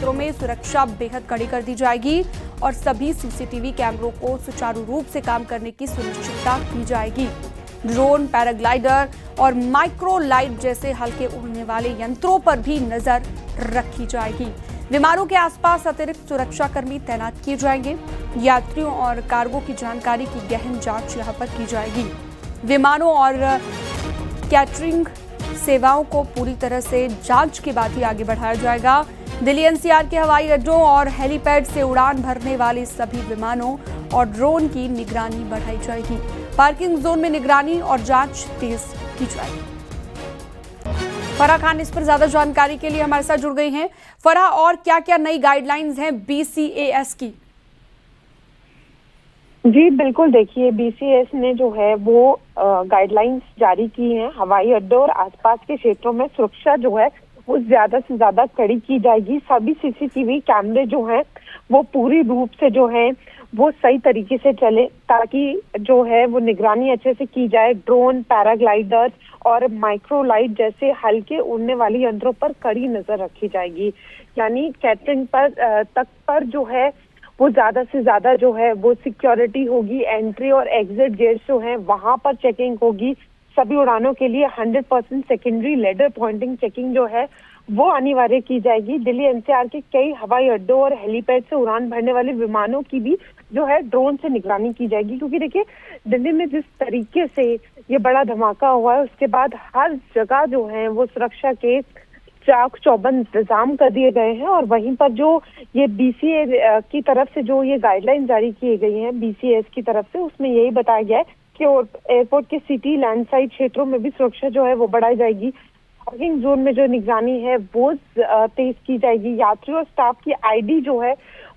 क्षेत्रों में सुरक्षा बेहद कड़ी कर दी जाएगी और सभी सीसीटीवी कैमरों को सुचारू रूप से काम करने की सुनिश्चितता की जाएगी। ड्रोन, पैराग्लाइडर और माइक्रोलाइट जैसे हल्के उड़ने वाले यंत्रों पर भी नजर रखी जाएगी। विमानों के आसपास अतिरिक्त सुरक्षाकर्मी तैनात किए जाएंगे। यात्रियों और कार्गो की जानकारी की गहन जांच यहां पर की जाएगी। विमानों और कैटरिंग सेवाओं को पूरी तरह से जांच के बाद ही आगे बढ़ाया जाएगा। दिल्ली एनसीआर के हवाई अड्डों और हेलीपैड से उड़ान भरने वाले सभी विमानों और ड्रोन की निगरानी बढ़ाई जाएगी। पार्किंग जोन में निगरानी और जांच तेज की जाएगी। फराह खान इस पर ज्यादा जानकारी के लिए हमारे साथ जुड़ गई हैं। फराह, और क्या क्या नई गाइडलाइंस हैं BCAS की? जी बिल्कुल, देखिए BCAS ने जो है वो गाइडलाइंस जारी की हैं। हवाई अड्डों और आसपास के क्षेत्रों में सुरक्षा जो है वो ज्यादा से ज्यादा कड़ी की जाएगी। सभी सीसीटीवी कैमरे जो हैं वो पूरी रूप से जो है वो सही तरीके से चले, ताकि जो है वो निगरानी अच्छे से की जाए। ड्रोन, पैराग्लाइडर और माइक्रोलाइट जैसे हल्के उड़ने वाली यंत्रों पर कड़ी नजर रखी जाएगी। यानी कैटरिंग पर जो है वो ज्यादा से ज्यादा जो है वो सिक्योरिटी होगी। एंट्री और एग्जिट गेट्स जो हैं वहां पर चेकिंग होगी। सभी उड़ानों के लिए 100% सेकेंडरी लेडर पॉइंटिंग चेकिंग जो है वो अनिवार्य की जाएगी। दिल्ली एनसीआर के कई हवाई अड्डों और हेलीपैड से उड़ान भरने वाले विमानों की भी जो है ड्रोन से निगरानी की जाएगी, क्योंकि देखिए दिल्ली में जिस तरीके से ये बड़ा धमाका हुआ है उसके बाद हर जगह जो है वो सुरक्षा के चाक चौबंद इंतजाम कर दिए गए हैं। और वहीं पर जो ये BCA की तरफ से जो ये गाइडलाइन जारी की गई हैं BCAS की तरफ से, उसमें यही बताया गया है कि एयरपोर्ट के सिटी लैंड साइड क्षेत्रों में भी सुरक्षा जो है वो बढ़ाई जाएगी। पार्किंग जोन में जो निगरानी है वो तेज की जाएगी। यात्रियों और स्टाफ की ID जो है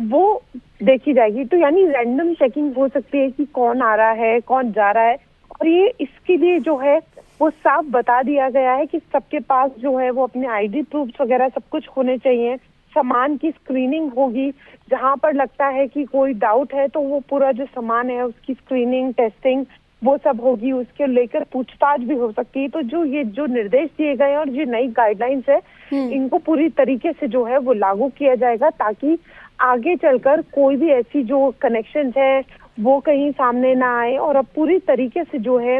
वो देखी जाएगी। तो यानी रैंडम चेकिंग हो सकती है कि कौन आ रहा है, कौन जा रहा है। और ये इसके लिए जो है वो साफ बता दिया गया है कि सबके पास जो है वो अपने ID प्रूफ वगैरह सब कुछ होने चाहिए। सामान की स्क्रीनिंग होगी। जहां पर लगता है कि कोई डाउट है तो वो पूरा जो सामान है उसकी स्क्रीनिंग, टेस्टिंग वो सब होगी। उसके लेकर पूछताछ भी हो सकती है। तो जो निर्देश दिए गए हैं और जो नई गाइडलाइंस है इनको पूरी तरीके से जो है वो लागू किया जाएगा, ताकि आगे चलकर कोई भी ऐसी जो कनेक्शंस है वो कहीं सामने ना आए। और अब पूरी तरीके से जो है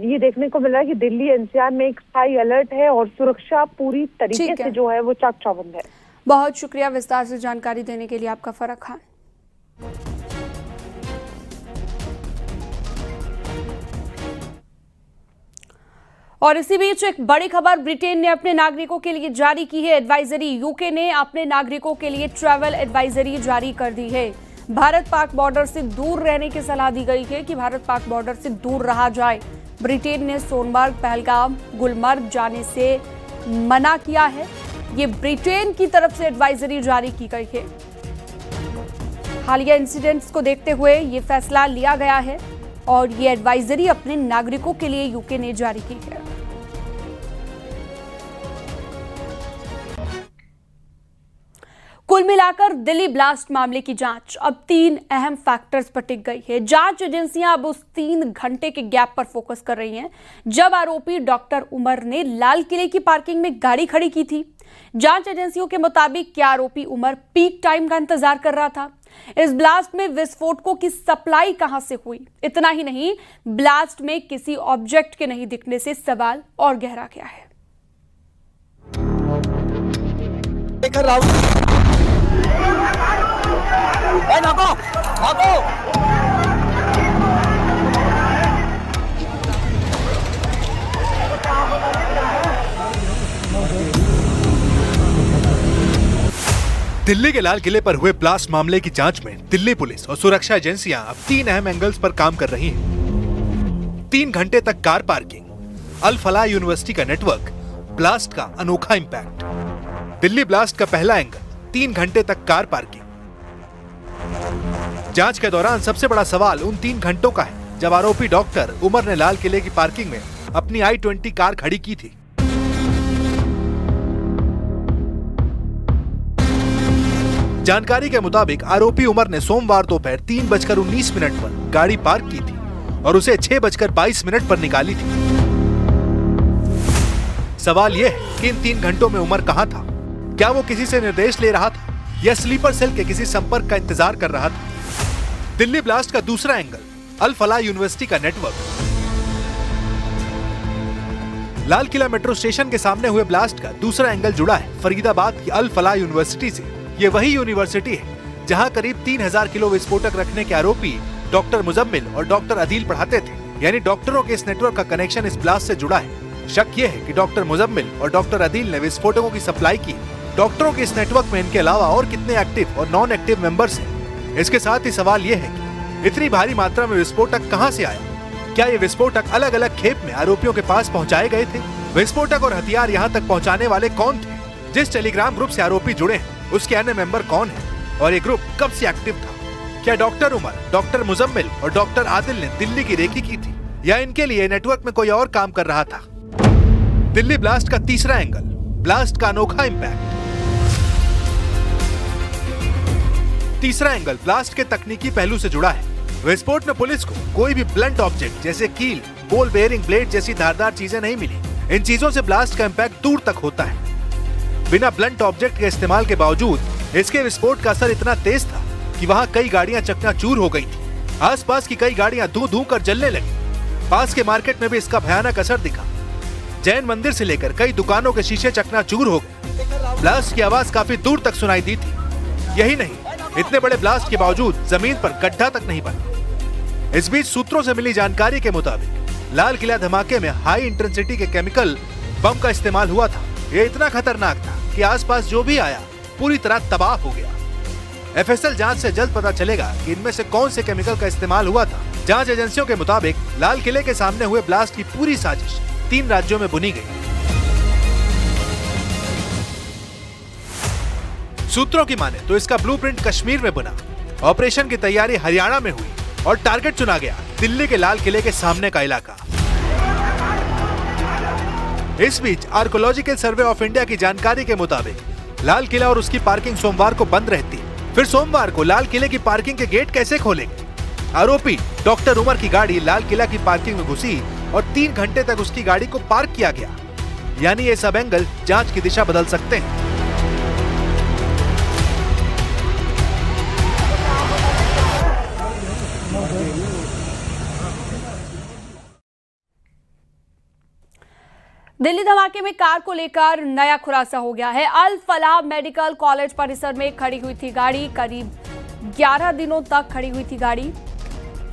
ये देखने को मिल रहा है कि दिल्ली एनसीआर में एक हाई अलर्ट है और सुरक्षा पूरी तरीके से जो है वो चाक चौबंद है। बहुत शुक्रिया विस्तार से जानकारी देने के लिए आपका, फराह खान। और इसी बीच एक बड़ी खबर, ब्रिटेन ने अपने नागरिकों के लिए जारी की है एडवाइजरी। यूके ने अपने नागरिकों के लिए ट्रैवल एडवाइजरी जारी कर दी है। भारत पाक बॉर्डर से दूर रहने की सलाह दी गई है कि भारत पाक बॉर्डर से दूर रहा जाए। ब्रिटेन ने सोनमर्ग, पहलगाम, गुलमर्ग जाने से मना किया है। ये ब्रिटेन की तरफ से एडवाइजरी जारी की गई है। हालिया इंसिडेंट्स को देखते हुए ये फैसला लिया गया है और ये एडवाइजरी अपने नागरिकों के लिए यूके ने जारी की है। कुल मिलाकर दिल्ली ब्लास्ट मामले की जांच अब 3 अहम फैक्टर्स पर टिक गई है। जांच एजेंसियां अब उस 3 घंटे के गैप पर फोकस कर रही हैं जब आरोपी डॉक्टर उमर ने लाल किले की पार्किंग में गाड़ी खड़ी की थी। जांच एजेंसियों के मुताबिक क्या आरोपी उमर पीक टाइम का इंतजार कर रहा था? इस ब्लास्ट में विस्फोटकों की सप्लाई कहां से हुई? इतना ही नहीं, ब्लास्ट में किसी ऑब्जेक्ट के नहीं दिखने से सवाल और गहरा गया है। दिल्ली के लाल किले पर हुए ब्लास्ट मामले की जांच में दिल्ली पुलिस और सुरक्षा एजेंसियां अब 3 अहम एंगल्स पर काम कर रही हैं। 3 घंटे तक कार पार्किंग, अल फलाह यूनिवर्सिटी का नेटवर्क, ब्लास्ट का अनोखा इंपैक्ट। दिल्ली ब्लास्ट का पहला एंगल, 3 घंटे तक कार पार्किंग। जांच के दौरान सबसे बड़ा सवाल उन 3 घंटों का है जब आरोपी डॉक्टर उमर ने लाल किले की पार्किंग में अपनी i20 कार खड़ी की थी। जानकारी के मुताबिक आरोपी उमर ने सोमवार दोपहर 3:19 पर गाड़ी पार्क की थी और उसे 6:22 पर निकाली थी। सवाल यह है कि इन 3 घंटों में उमर कहां था? क्या वो किसी से निर्देश ले रहा था या स्लीपर सेल के किसी संपर्क का इंतजार कर रहा था? दिल्ली ब्लास्ट का दूसरा एंगल, अल फलाह यूनिवर्सिटी का network. Lal Qila metro station के सामने हुए ब्लास्ट का दूसरा एंगल जुड़ा है फरीदाबाद की अल फलाह यूनिवर्सिटी से। ये वही यूनिवर्सिटी है जहां करीब 3000 किलो विस्फोटक रखने के आरोपी डॉक्टर मुजम्मिल और डॉक्टर अदील पढ़ाते थे। यानी डॉक्टरों के इस नेटवर्क का कनेक्शन इस ब्लास्ट से जुड़ा है। शक ये है कि डॉक्टर मुजम्मिल और डॉक्टर अदील ने विस्फोटकों की सप्लाई की। डॉक्टरों के इस नेटवर्क में इनके अलावा और कितने एक्टिव और नॉन एक्टिव मेंबर्स हैं? इसके साथ ही सवाल ये है कि इतनी भारी मात्रा में विस्फोटक कहां से आया? क्या ये विस्फोटक अलग अलग खेप में आरोपियों के पास पहुंचाए गए थे? विस्फोटक और हथियार यहां तक पहुंचाने वाले कौन थे? जिस टेलीग्राम ग्रुप से आरोपी जुड़े हैं उसके अन्य मेंबर कौन है और ये ग्रुप कब से एक्टिव था? क्या डॉक्टर उमर, डॉक्टर मुजम्मिल और डॉक्टर आदिल ने दिल्ली की रेकी की थी या इनके लिए नेटवर्क में कोई और काम कर रहा था? दिल्ली ब्लास्ट का तीसरा एंगल, ब्लास्ट का अनोखा इंपैक्ट। तीसरा एंगल ब्लास्ट के तकनीकी पहलू से जुड़ा है। विस्फोट में पुलिस को कोई भी ब्लंट ऑब्जेक्ट जैसे कील, बॉल बेयरिंग ब्लेड जैसी धारदार चीजें नहीं मिली। इन चीजों से ब्लास्ट का इंपैक्ट दूर तक होता है। बिना ब्लंट ऑब्जेक्ट के इस्तेमाल के बावजूद इसके विस्फोट का असर इतना तेज था कि वहां कई गाड़ियां चकनाचूर हो गई थी। आसपास की कई गाड़ियां धू धू कर जलने लगी। पास के मार्केट में भी इसका भयानक असर दिखा। जैन मंदिर से लेकर कई दुकानों के शीशे चकनाचूर हो गए। ब्लास्ट की आवाज काफी दूर तक सुनाई दी थी। यही नहीं, इतने बड़े ब्लास्ट के बावजूद जमीन पर गड्ढा तक नहीं बना। इस बीच सूत्रों से मिली जानकारी के मुताबिक लाल किला धमाके में हाई इंटेंसिटी के केमिकल बम का इस्तेमाल हुआ था। यह इतना खतरनाक था कि आसपास जो भी आया पूरी तरह तबाह हो गया। एफएसएल जांच से जल्द पता चलेगा कि इनमें से कौन से केमिकल का इस्तेमाल हुआ था। जांच एजेंसियों के मुताबिक लाल किले के सामने हुए ब्लास्ट की पूरी साजिश 3 राज्यों में बुनी गई। सूत्रों की माने तो इसका ब्लूप्रिंट कश्मीर में बना, ऑपरेशन की तैयारी हरियाणा में हुई और टारगेट चुना गया दिल्ली के लाल किले के सामने का इलाका। इस बीच आर्कोलॉजिकल सर्वे ऑफ इंडिया की जानकारी के मुताबिक लाल किला और उसकी पार्किंग सोमवार को बंद रहती। फिर सोमवार को लाल किले की पार्किंग के गेट कैसे खोलेंगे? आरोपी डॉक्टर उमर की गाड़ी लाल किला की पार्किंग में घुसी और 3 घंटे तक उसकी गाड़ी को पार्क किया गया। यानी ये सब एंगल जांच की दिशा बदल सकते हैं। दिल्ली धमाके में कार को लेकर नया खुलासा हो गया है। अल फलाह मेडिकल कॉलेज परिसर में खड़ी हुई थी गाड़ी। करीब 11 दिनों तक खड़ी हुई थी गाड़ी।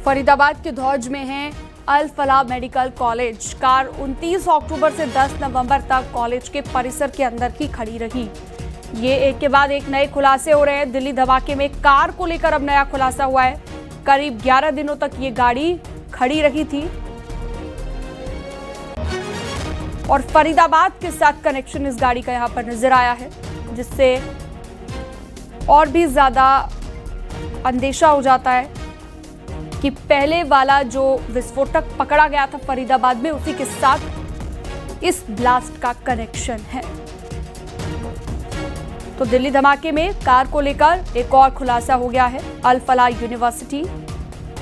फरीदाबाद के धौज में है अल फलाह मेडिकल कॉलेज। कार 29 अक्टूबर से 10 नवंबर तक कॉलेज के परिसर के अंदर ही खड़ी रही। ये एक के बाद एक नए खुलासे हो रहे हैं। दिल्ली धमाके में कार को लेकर अब नया खुलासा हुआ है। करीब 11 दिनों तक ये गाड़ी खड़ी रही थी और फरीदाबाद के साथ कनेक्शन इस गाड़ी का यहां पर नजर आया है, जिससे और भी ज्यादा अंदेशा हो जाता है कि पहले वाला जो विस्फोटक पकड़ा गया था फरीदाबाद में, उसी के साथ इस ब्लास्ट का कनेक्शन है। तो दिल्ली धमाके में कार को लेकर एक और खुलासा हो गया है। अल फलाह यूनिवर्सिटी,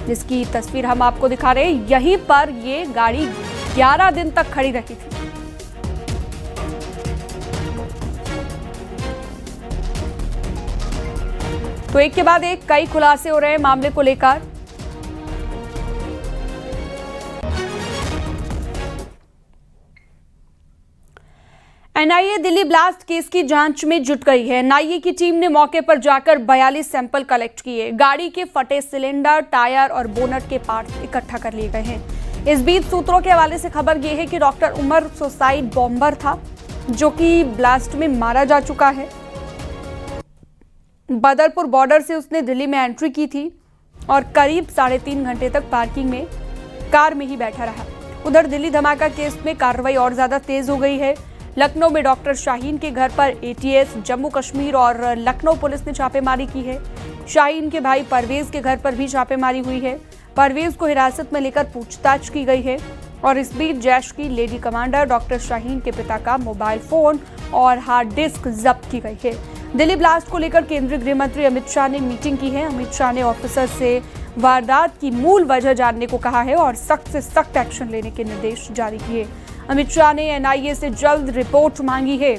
जिसकी तस्वीर हम आपको दिखा रहे हैं, यहीं पर ये गाड़ी 11 दिन तक खड़ी रही थी। तो एक के बाद एक कई खुलासे हो रहे हैं मामले को लेकर। एनआईए दिल्ली ब्लास्ट केस की जांच में जुट गई है। एनआईए की टीम ने मौके पर जाकर 42 सैंपल कलेक्ट किए। गाड़ी के फटे सिलेंडर, टायर और बोनट के पार्ट्स इकट्ठा कर लिए गए हैं। इस बीच सूत्रों के हवाले से खबर यह है कि डॉक्टर उमर सुसाइड बॉम्बर था, जो कि ब्लास्ट में मारा जा चुका है। बदरपुर बॉर्डर से उसने दिल्ली में एंट्री की थी और करीब 3.5 घंटे तक पार्किंग में कार में ही बैठा रहा। उधर दिल्ली धमाका केस में कार्रवाई और ज्यादा तेज हो गई है। लखनऊ में डॉक्टर शाहीन के घर पर एटीएस, जम्मू कश्मीर और लखनऊ पुलिस ने छापेमारी की है। शाहीन के भाई परवेज के घर पर भी छापेमारी हुई है। परवेज को हिरासत में लेकर पूछताछ की गई है और इस बीच जैश की लेडी कमांडर डॉक्टर शाहीन के पिता का मोबाइल फोन और हार्ड डिस्क जब्त की गई है। दिल्ली ब्लास्ट को लेकर केंद्रीय गृह मंत्री अमित शाह ने मीटिंग की है। अमित शाह ने ऑफिसर से वारदात की मूल वजह जानने को कहा है और सख्त से सख्त एक्शन लेने के निर्देश जारी किए। अमित शाह ने एनआईए से जल्द रिपोर्ट मांगी है।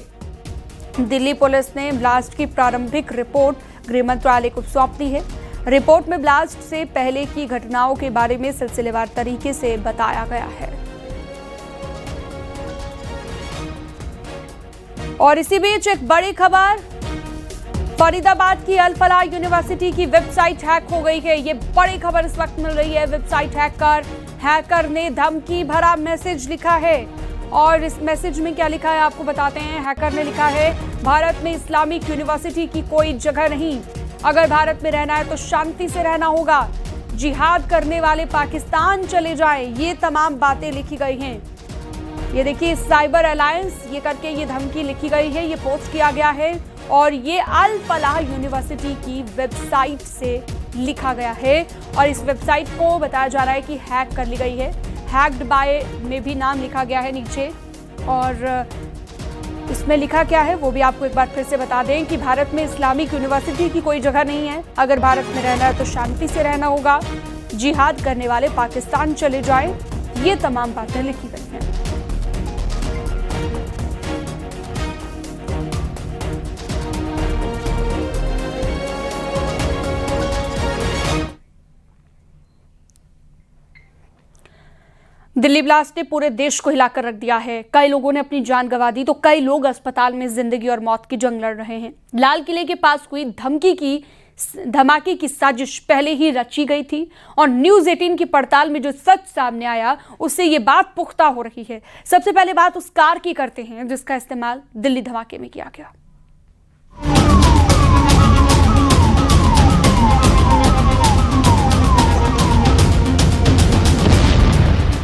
दिल्ली पुलिस ने ब्लास्ट की प्रारंभिक रिपोर्ट गृह मंत्रालय को सौंप दी है। रिपोर्ट में ब्लास्ट से पहले की घटनाओं के बारे में सिलसिलेवार तरीके से बताया गया है। और इसी बीच एक बड़ी खबर, फरीदाबाद की अल फलाह यूनिवर्सिटी की वेबसाइट हैक हो गई है। ये बड़ी खबर इस वक्त मिल रही है। वेबसाइट हैकर ने धमकी भरा मैसेज लिखा है और इस मैसेज में क्या लिखा है आपको बताते हैं। हैकर ने लिखा है, भारत में इस्लामिक यूनिवर्सिटी की कोई जगह नहीं, अगर भारत में रहना है तो शांति से रहना होगा, जिहाद करने वाले पाकिस्तान चले जाएं। ये तमाम बातें लिखी गई हैं। ये देखिए, साइबर अलायंस ये करके ये धमकी लिखी गई है, ये पोस्ट किया गया है और ये अल फलाह यूनिवर्सिटी की वेबसाइट से लिखा गया है। और इस वेबसाइट को बताया जा रहा है कि हैक कर ली गई है। हैक्ड बाय में भी नाम लिखा गया है नीचे, और इसमें लिखा क्या है वो भी आपको एक बार फिर से बता दें कि भारत में इस्लामिक यूनिवर्सिटी की कोई जगह नहीं है, अगर भारत में रहना है तो शांति से रहना होगा, जिहाद करने वाले पाकिस्तान चले जाएं। ये तमाम बातें लिखी गई हैं। दिल्ली ब्लास्ट ने पूरे देश को हिलाकर रख दिया है। कई लोगों ने अपनी जान गंवा दी तो कई लोग अस्पताल में जिंदगी और मौत की जंग लड़ रहे हैं। लाल किले के पास हुई धमाके की साजिश पहले ही रची गई थी और न्यूज़ 18 की पड़ताल में जो सच सामने आया उससे ये बात पुख्ता हो रही है। सबसे पहले बात उस कार की करते हैं जिसका इस्तेमाल दिल्ली धमाके में किया गया।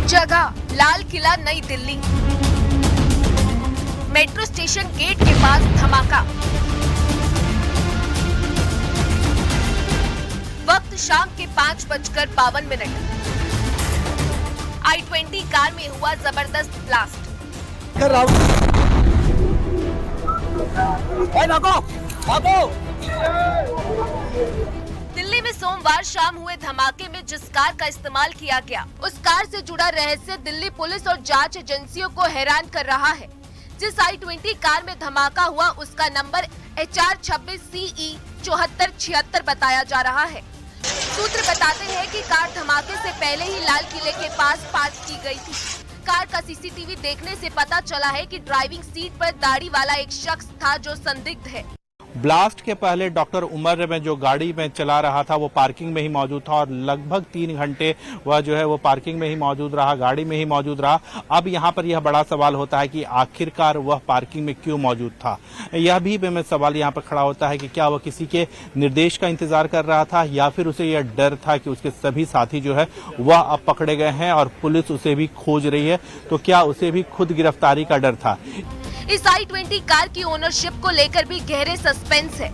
जगह लाल किला नई दिल्ली। मेट्रो स्टेशन गेट के पास धमाका। वक्त शाम के 5:52। I-20 कार में हुआ जबरदस्त ब्लास्ट। दिल्ली में सोमवार शाम हुए धमाके में जिस कार का इस्तेमाल किया गया, उस कार से जुड़ा रहस्य दिल्ली पुलिस और जांच एजेंसियों को हैरान कर रहा है। जिस I-20 कार में धमाका हुआ उसका नंबर HR 26CE 7476 बताया जा रहा है। सूत्र बताते हैं कि कार धमाके से पहले ही लाल किले के पास पार्क की गई थी। कार का CCTV देखने से पता चला है कि ड्राइविंग सीट पर दाढ़ी वाला एक शख्स था जो संदिग्ध है। ब्लास्ट के पहले डॉक्टर उमर में जो गाड़ी में चला रहा था वो पार्किंग में ही मौजूद था और लगभग 3 घंटे वह जो है वो पार्किंग में ही मौजूद रहा, गाड़ी में ही मौजूद रहा। अब यहाँ पर यह बड़ा सवाल होता है कि आखिरकार वह पार्किंग में क्यों मौजूद था। यह भी मैं सवाल यहाँ पर खड़ा होता है कि क्या वह किसी के निर्देश का इंतजार कर रहा था या फिर उसे यह डर था कि उसके सभी साथी जो है वह अब पकड़े गए हैं और पुलिस उसे भी खोज रही है, तो क्या उसे भी खुद गिरफ्तारी का डर था। इस I-20 कार की ओनरशिप को लेकर भी गहरे सस्पेंस है।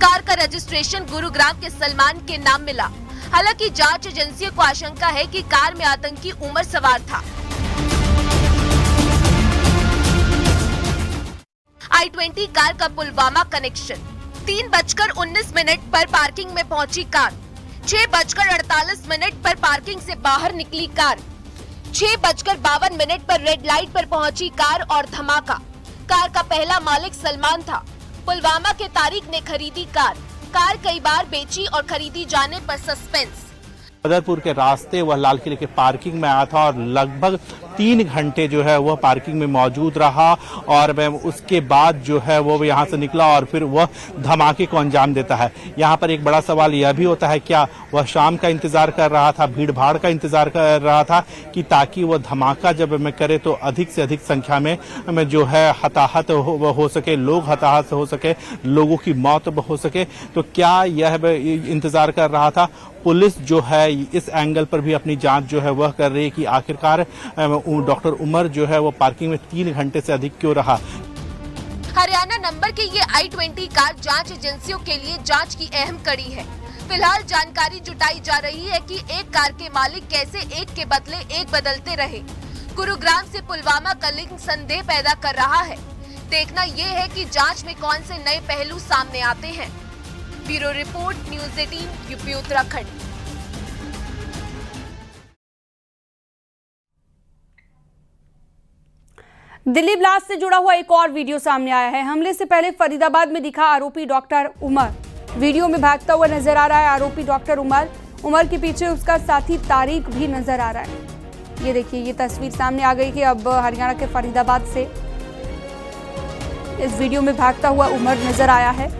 कार का रजिस्ट्रेशन गुरुग्राम के सलमान के नाम मिला। हालांकि जांच एजेंसियों को आशंका है कि कार में आतंकी उमर सवार था। I-20 कार का पुलवामा कनेक्शन। 3:19 पर पार्किंग में पहुंची कार। 6:48 पर पार्किंग से बाहर निकली कार। 6:52 पर रेड लाइट पर पहुंची कार और धमाका। कार का पहला मालिक सलमान था। पुलवामा के तारिक ने खरीदी कार। कार कई बार बेची और खरीदी जाने पर सस्पेंस। बदरपुर के रास्ते वह लाल किले के पार्किंग में आया था और लगभग 3 घंटे जो है वह पार्किंग में मौजूद रहा और उसके बाद जो है वो यहाँ से निकला और फिर वह धमाके को अंजाम देता है। यहाँ पर एक बड़ा सवाल यह भी होता है, क्या वह शाम का इंतजार कर रहा था, भीड़ भाड़ का इंतजार कर रहा था कि ताकि वह धमाका जब में करे तो अधिक से अधिक संख्या में जो है हताहत हो सके, लोग हताहत हो सके, लोगों की मौत हो सके। तो क्या यह इंतजार कर रहा था? पुलिस जो है इस एंगल पर भी अपनी जांच जो है वह कर रही है कि आखिरकार डॉक्टर उमर जो है वो पार्किंग में 3 घंटे से अधिक क्यों रहा। हरियाणा नंबर की ये I-20 कार जांच एजेंसियों के लिए जांच की अहम कड़ी है। फिलहाल जानकारी जुटाई जा रही है कि एक कार के मालिक कैसे एक के बदले एक बदलते रहे। गुरुग्राम से पुलवामा का लिंक संदेह पैदा कर रहा है। देखना ये है कि जांच में कौन से नए पहलू सामने आते हैं। Bureau report, news 18, UP Uttarakhand. Delhi blast से जुड़ा हुआ एक और वीडियो सामने आया है। हमले से पहले फरीदाबाद में दिखा आरोपी डॉक्टर उमर। वीडियो में भागता हुआ नजर आ रहा है आरोपी डॉक्टर उमर के पीछे उसका साथी तारिक भी नजर आ रहा है। ये देखिए, ये तस्वीर सामने आ गई कि अब हरियाणा के फरीदाबाद से इस वीडियो में भागता हुआ उमर नजर आया है।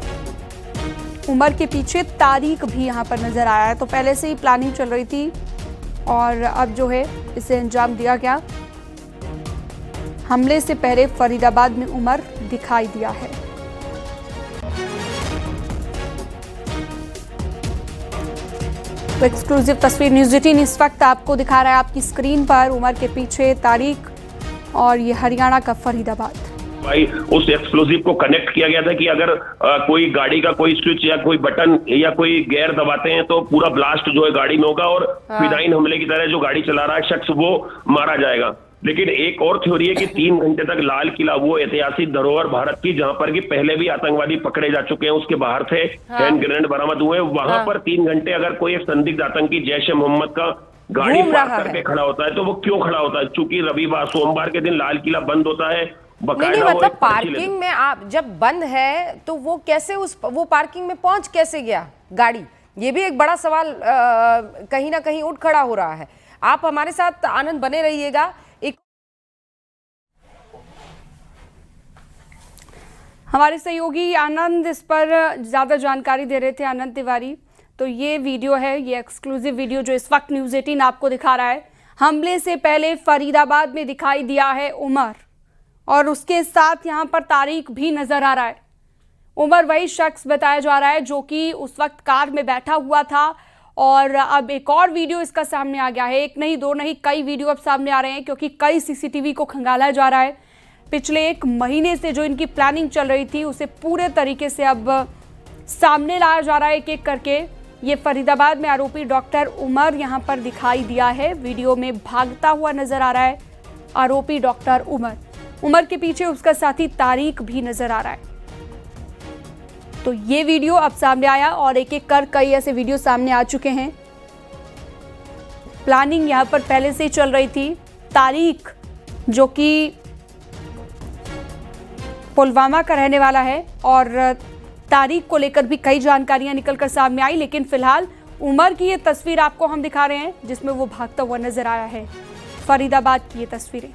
उमर के पीछे तारिक भी यहाँ पर नजर आया है। तो पहले से ही प्लानिंग चल रही थी और अब जो है इसे अंजाम दिया गया। हमले से पहले फरीदाबाद में उमर दिखाई दिया है। तो एक्सक्लूसिव तस्वीर न्यूज़ 18 इस वक्त आपको दिखा रहा है आपकी स्क्रीन पर। उमर के पीछे तारिक और ये हरियाणा का फरीदाबाद। भाई उस एक्सप्लोजिव को कनेक्ट किया गया था कि अगर कोई गाड़ी का कोई स्विच या कोई बटन या कोई गियर दबाते हैं तो पूरा ब्लास्ट जो है गाड़ी में होगा और फिदाइन हमले की तरह जो गाड़ी चला रहा है शख्स वो मारा जाएगा। लेकिन एक और थ्योरी है कि 3 घंटे तक लाल किला, वो ऐतिहासिक धरोहर भारत की जहां पर कि पहले भी आतंकवादी पकड़े जा चुके हैं, उसके बाहर थे, हैंड ग्रेनेड बरामद हुए, वहां पर 3 घंटे अगर कोई एक संदिग्ध आतंकी जैश ए मोहम्मद का गाड़ी पार्क करके खड़ा होता है तो वो क्यों खड़ा होता है? चूंकि रविवार सोमवार के दिन लाल किला बंद होता है। नहीं, मतलब पार्किंग में आप जब बंद है तो वो कैसे वो पार्किंग में पहुंच कैसे गया गाड़ी? ये भी एक बड़ा सवाल कहीं ना कहीं उठ खड़ा हो रहा है। आप हमारे साथ आनंद बने रहिएगा। हमारे सहयोगी आनंद इस पर ज़्यादा जानकारी दे रहे थे, आनंद तिवारी। तो ये वीडियो है, ये एक्सक्लूसिव वीडियो जो इस वक्त न्यूज़ 18 आपको दिखा रहा है। हमले से पहले फरीदाबाद में दिखाई दिया है उमर और उसके साथ यहाँ पर तारिक भी नज़र आ रहा है। उमर वही शख्स बताया जा रहा है जो कि उस वक्त कार में बैठा हुआ था और अब एक और वीडियो इसका सामने आ गया है। एक नहीं, दो नहीं, कई वीडियो अब सामने आ रहे हैं क्योंकि कई सीसीटीवी को खंगाला जा रहा है। पिछले 1 महीने से जो इनकी प्लानिंग चल रही थी उसे पूरे तरीके से अब सामने लाया जा रहा है एक एक करके। ये फरीदाबाद में आरोपी डॉक्टर उमर यहाँ पर दिखाई दिया है। वीडियो में भागता हुआ नजर आ रहा है आरोपी डॉक्टर उमर के पीछे उसका साथी तारिक भी नजर आ रहा है। तो ये वीडियो अब सामने आया और एक एक कर कई ऐसे वीडियो सामने आ चुके हैं। प्लानिंग यहाँ पर पहले से ही चल रही थी। तारिक जो कि पुलवामा का रहने वाला है और तारिक को लेकर भी कई जानकारियां निकलकर सामने आई, लेकिन फिलहाल उमर की ये तस्वीर आपको हम दिखा रहे हैं जिसमें वो भागता हुआ नजर आया है। फरीदाबाद की ये तस्वीरें।